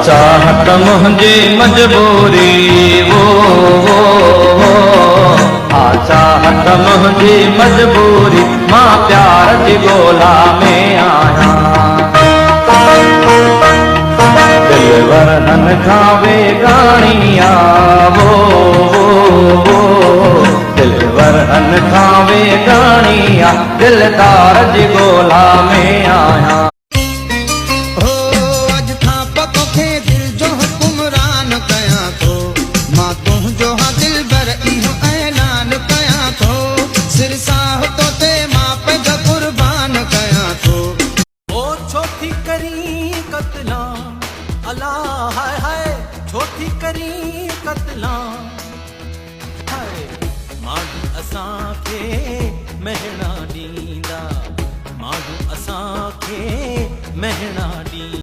चाहत मुझे मजबूरी वो चाहत मुझे मजबूरी मां प्यार जी गोला में आया दिलवर हन खावे गानिया वो दिलवर हन खावे गानिया दिलदार जी गोला में आया। अल्लाह हाय हाय छोटी करी कतला हाय माण्हू असांखे महणा ॾींदा माण्हू असांखे महणा ॾींदा।